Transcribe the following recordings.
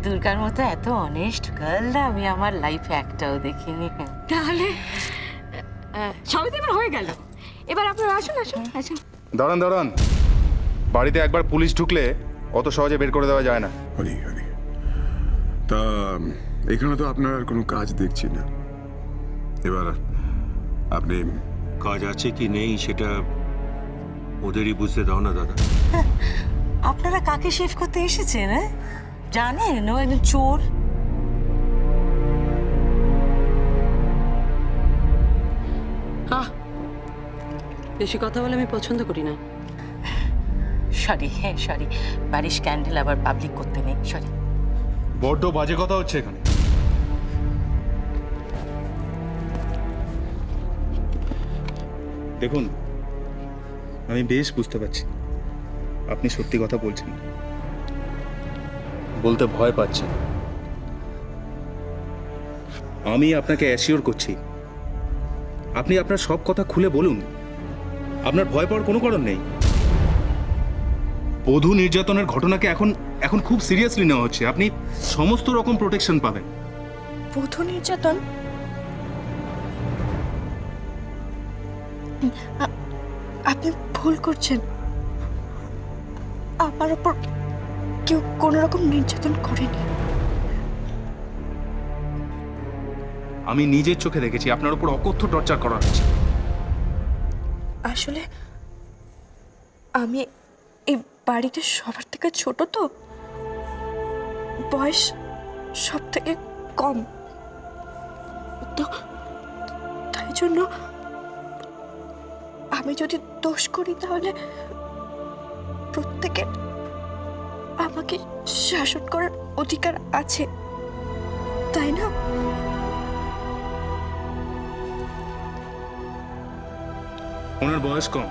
দুর্গার মতো এত অনেস্ট গার্ল না আমি আমার লাইফে একটাও দেখিনি। তাহলে সবই তো এবার হয়ে গেল। এবার আপনারা আসুন আসুন আসুন। দাঁড়ান দাঁড়ান, বাড়িতে একবার পুলিশ ঢুকলে অত সহজে বের করে দেওয়া যায় না। হরি হরি, তা এখানে তো আপনার কোনো কাজ দেখছি না। এবার আপনি কাজ আছে কি নেই সেটা ওদেরই বুঝতে দাও না দাদা। আপনারা কাকে শেভ করতে এসেছেন? জানেন ও একজন চোর। বেশি কথা বলে আমি পছন্দ করি না। সরি, হ্যাঁ সরি, বাড়ির স্ক্যান্ডেল আবার পাবলিক করতে নেই, সরি। বড্ড বাজে কথা হচ্ছে এখানে। দেখুন, আমি বেশ বুঝতে পারছি আপনি সত্যি কথা বলছেন, বলতে ভয় পাচ্ছেন। আমি আপনাকে অ্যাসিওর করছি, আপনি আপনার সব কথা খুলে বলুন, আপনার ভয় পাওয়ার কোনো কারণ নেই। বধূ নির্যাতনের ঘটনাকে এখন এখন খুব সিরিয়াসলি নেওয়া হচ্ছে, আপনি সমস্ত রকম প্রোটেকশন পাবেন। বধূ নির্যাতন? আপনি ভুল করছেন। আমার উপর কেউ কোনো রকম নির্যাতন করেনি। আমি নিজের চোখে দেখেছি আপনার উপর অকথ্য টর্চার করা হচ্ছে। আসলে আমি এই বাড়িতে সবার থেকে ছোট, তো বয়স সব থেকে কম, তো তাই জন্য আমি যদি দোষ করি তাহলে প্রত্যেকের আমাকে শাসন করার অধিকার আছে, তাই না? ওনার বয়স কম,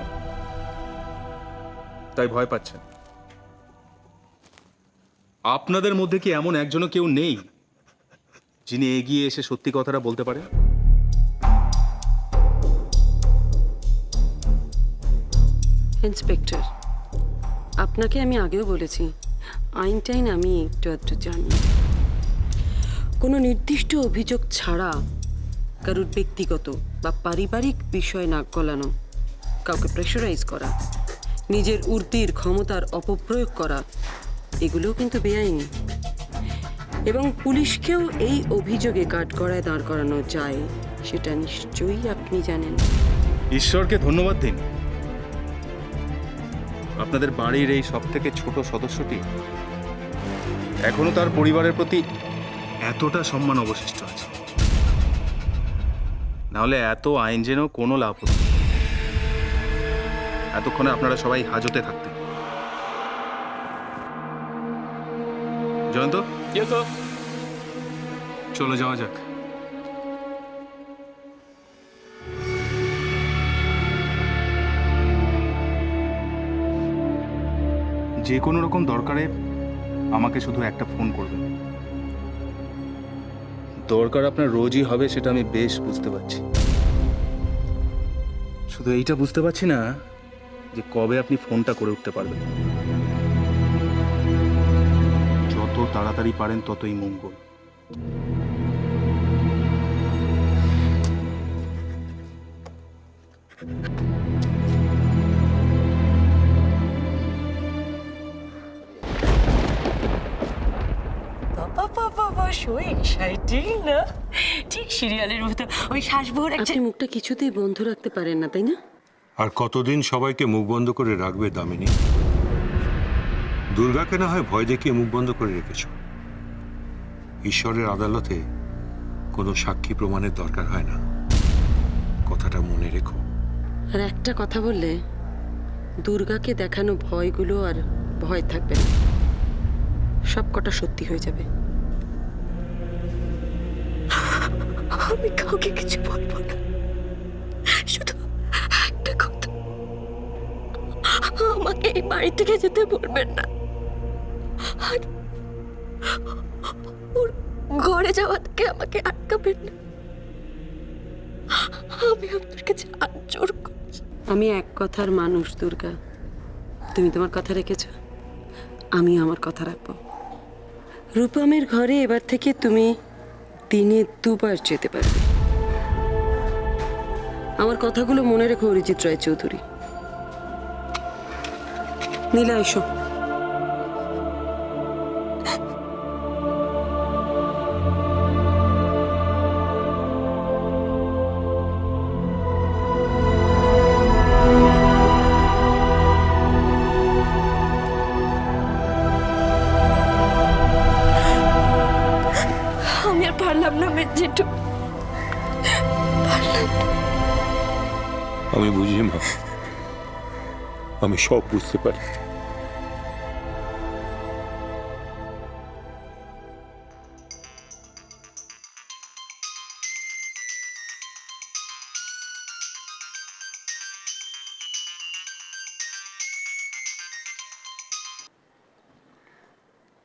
তাই ভয় পাচ্ছেন। আপনাদের মধ্যে কি এমন একজনও কেউ নেই যিনি এগিয়ে এসে সত্যি কথাটা বলতে পারে? ইন্সপেক্টর, আপনাকে আমি আগেও বলেছি আইন টাইন আমি একটু আধটু জানি। কোনো নির্দিষ্ট অভিযোগ ছাড়া কারোর ব্যক্তিগত বা পারিবারিক বিষয় নাক গলানো, কাউকে প্রেশারাইজ করা, নিজের উর্দির ক্ষমতার অপপ্রয়োগ করা, এগুলোও কিন্তু বেআইনি। এবং পুলিশকেও এই অভিযোগে কাঠগড়ায় দাঁড় করানো যায়, সেটা নিশ্চয়ই আপনি জানেন। ঈশ্বরকে ধন্যবাদ দিন, আপনাদের বাড়ির এই সব থেকে ছোট সদস্যটি এখনো তার পরিবারের প্রতি এতটা সম্মান অবশিষ্ট আছে, নাহলে এত আইন জেনেও কোনো লাভ হতো না। এতক্ষণে আপনারা সবাই হাজতে থাকতেন। জয়ন্ত, চলে যাওয়া যাক। যে কোনো রকম দরকারে আমাকে শুধু একটা ফোন করবেন। দরকার আপনার রোজই হবে সেটা আমি বেশ বুঝতে পারছি, শুধু এইটা বুঝতে পারছি না যে কবে আপনি ফোনটা করে উঠতে পারবেন। যত তাড়াতাড়ি পারেন ততই মঙ্গল। বাবা সো এক্সাইটিং না, ঠিক সিরিয়ালের মতো। ওই শ্বাসভোর আপনি মুখটা কিছুতেই বন্ধ রাখতে পারেন না, তাই না? আর কতদিন সবাইকে মুখ বন্ধ করে রাখবে দামিনী? দুর্গাকে না হয় ভয় দেখিয়ে মুখ বন্ধ করে রেখেছ। ঈশ্বরের আদালতে কোনো সাক্ষী প্রমাণের দরকার হয় না, কথাটা মনে রেখো। আর একটা কথা বললে দুর্গাকে দেখানো ভয়গুলো আর ভয় থাকবে না, সব কটা সত্যি হয়ে যাবে। আমি কাউকে কিছু বলবো না, শুধু একটা কথা, আমাকে এই বাড়ি থেকে যেতে বলবেন না, আর ওর ঘরে যাওয়া থেকে আমাকে আটকাবেন না। আমি আপনার কাছে হাত জোড় করছি। আমি এক কথার মানুষ দুর্গা, তুমি তোমার কথা রেখেছ, আমি আমার কথা রাখবো। রূপমের ঘরে এবার থেকে তুমি দিনে 2 বার যেতে পারবে। আমার কথাগুলো মনে রেখো অরিজিৎ রায় চৌধুরী। নীলা, এসো। আমি আর পারলাম না জেঠু, আমি বুঝি মা, আমি সব বুঝতে পারি।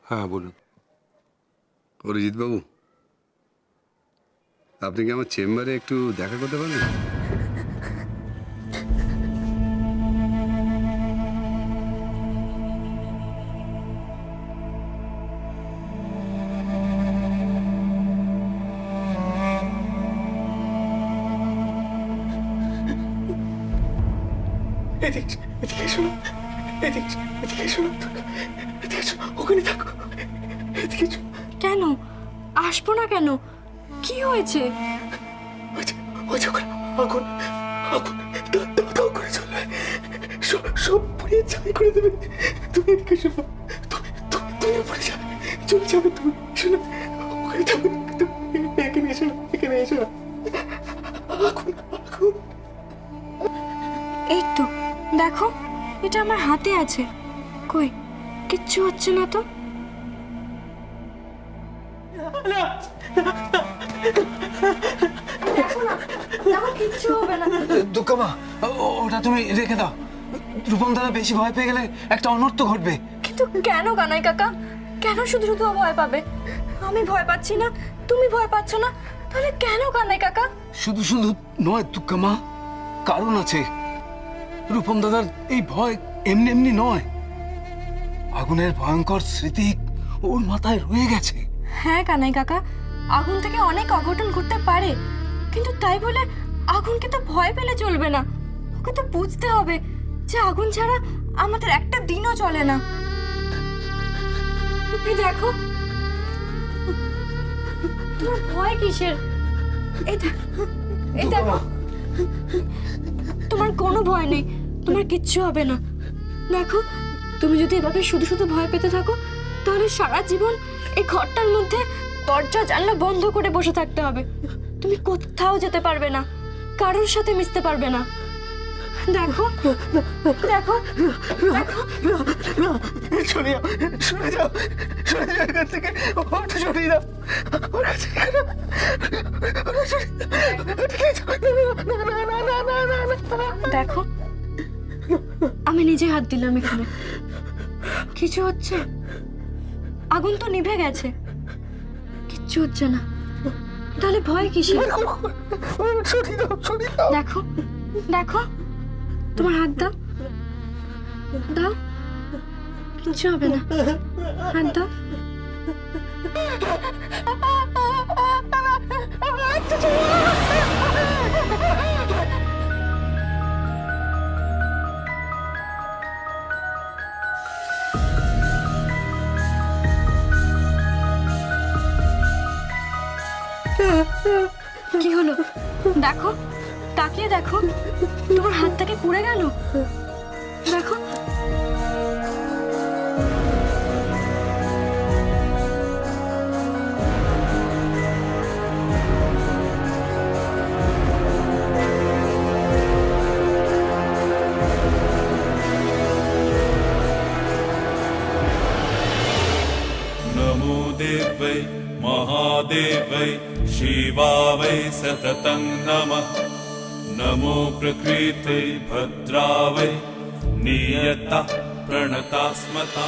হ্যাঁ বলুন। অরিজিৎ বাবু, আপনি কি আমার চেম্বারে একটু দেখা করতে পারবেন? কেন আসবো না কেন? কি হয়েছে? সব পুড়িয়ে ছাই করে দেবে। তুমি এদিকে শোনো, তুমি উপরে যাবে, চলে যাবে। তুমি শোনো, ওখানে যাবে, তুমি এখানে এসো না, এখানে এসো না। আগুন, আগুন। এই তো দেখো, এটা আমার হাতে আছে। কই, কিচ্ছু হচ্ছে না তো। কিচ্ছু হবে না। দুঃখমা, ওটা তুমি রেখে দাও। রূপম দাদা বেশি ভয় পেয়ে গেলে একটা অনর্থ ঘটবে। কিন্তু কেন কানাই কাকা, কেন শুধু শুধু ও ভয় পাবে? আমি ভয় পাচ্ছি না, তুমি ভয় পাচ্ছ না, তাহলে কেন কানাই কাকা? শুধু শুধু নয় দুঃখমা, কারণ আছে। রূপম দাদার এই ভয় এমনি এমনি নয়, আগুনের ভয়ঙ্কর স্মৃতি ওর মাথায় রয়ে গেছে। হ্যাঁ কানাই কাকা, আগুন থেকে অনেক অঘটন ঘটতে পারে, কিন্তু তাই বলে আগুনকে তো ভয় পেলে চলবে না। ওকে তো বুঝতে হবে যে আগুন ছাড়া আমাদের একটা দিনও চলে না। এই দেখো, তোমার ভয় কিসের? এই দেখো, তোমার কোনো ভয় নেই, তোমার কিচ্ছু হবে না। দেখো, তুমি যদি এভাবে শুধু শুধু ভয় পেতে থাকো, তাহলে সারা জীবন এই ঘরটার মধ্যে দরজা জানলা বন্ধ করে বসে থাকতে হবে। তুমি কোথাও যেতে পারবে না, কারোর সাথে মিশতে পারবে না। দেখো দেখো দেখো, সরে যাও, সরে যাও, সরে যাও এখান থেকে। ওটা সরিয়ে দাও, ওর কাছে কেন? দেখো, আমি নিজে হাত দিলাম এখানে, কিছু হচ্ছে? আগুন তো নিভে গেছে, কিচ্ছু হচ্ছে না, তাহলে ভয় কিসের? দেখো দেখো, তোমার হাত দাও, দাও, কিচ্ছু হবে না, হাত দাও। কি হলো? দেখো, তাকিয়ে দেখো, তোমার হাতটাকে পুড়ে গেল। দেখো, नमो देवै महादेवै शिवावै सततं नमः। नमो प्रकृते भद्रावै नियता प्रणता स्मता।